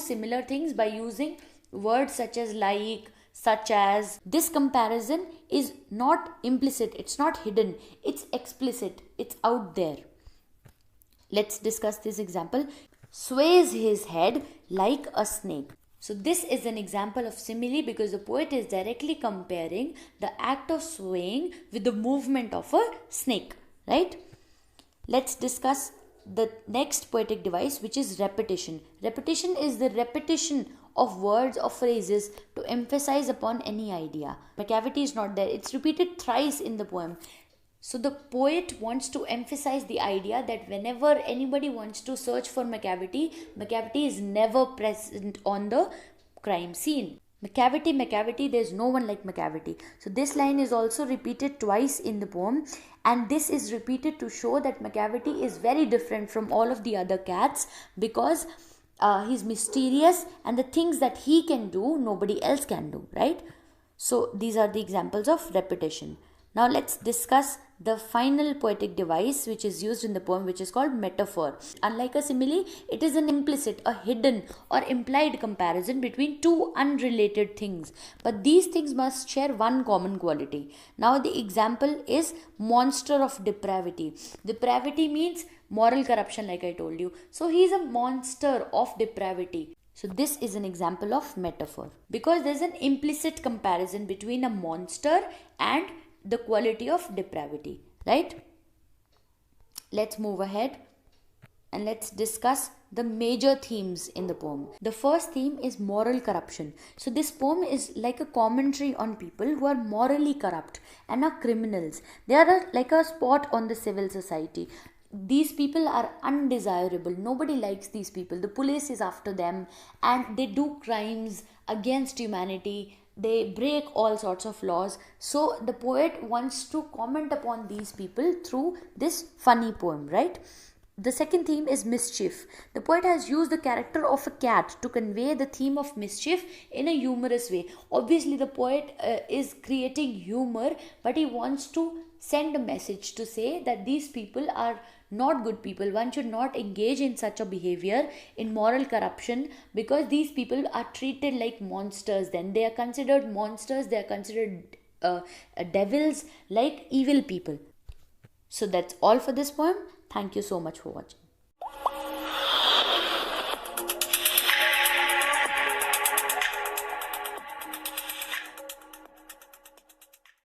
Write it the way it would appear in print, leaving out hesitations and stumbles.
similar things by using words such as like, such as. This comparison is not implicit, it's not hidden, it's explicit, it's out there. Let's discuss this example. Sways his head like a snake. So this is an example of simile because the poet is directly comparing the act of swaying with the movement of a snake, right? Let's discuss the next poetic device, which is repetition. Repetition is the repetition of words or phrases to emphasize upon any idea. Macavity is not there. It's repeated thrice in the poem. So the poet wants to emphasize the idea that whenever anybody wants to search for Macavity, Macavity is never present on the crime scene. Macavity, there's no one like Macavity. So this line is also repeated twice in the poem, and this is repeated to show that Macavity is very different from all of the other cats because he's mysterious, and the things that he can do, nobody else can do, right? So these are the examples of repetition. Now let's discuss the final poetic device which is used in the poem, which is called metaphor. Unlike a simile, it is an implicit, a hidden or implied comparison between two unrelated things. But these things must share one common quality. Now the example is monster of depravity. Depravity means moral corruption, like I told you. So he is a monster of depravity. So this is an example of metaphor because there is an implicit comparison between a monster and the quality of depravity, right? Let's move ahead and let's discuss the major themes in the poem. The first theme is moral corruption. So this poem is like a commentary on people who are morally corrupt and are criminals. They are like a spot on the civil society. These people are undesirable. Nobody likes these people. The police is after them and they do crimes against humanity. They break all sorts of laws. So the poet wants to comment upon these people through this funny poem, right? The second theme is mischief. The poet has used the character of a cat to convey the theme of mischief in a humorous way. Obviously the poet is creating humor, but he wants to send a message to say that these people are not good people. One should not engage in such a behavior, in moral corruption, because these people are treated like monsters. Then they are considered monsters, they are considered devils, like evil people. So that's all for this poem. Thank you so much for watching.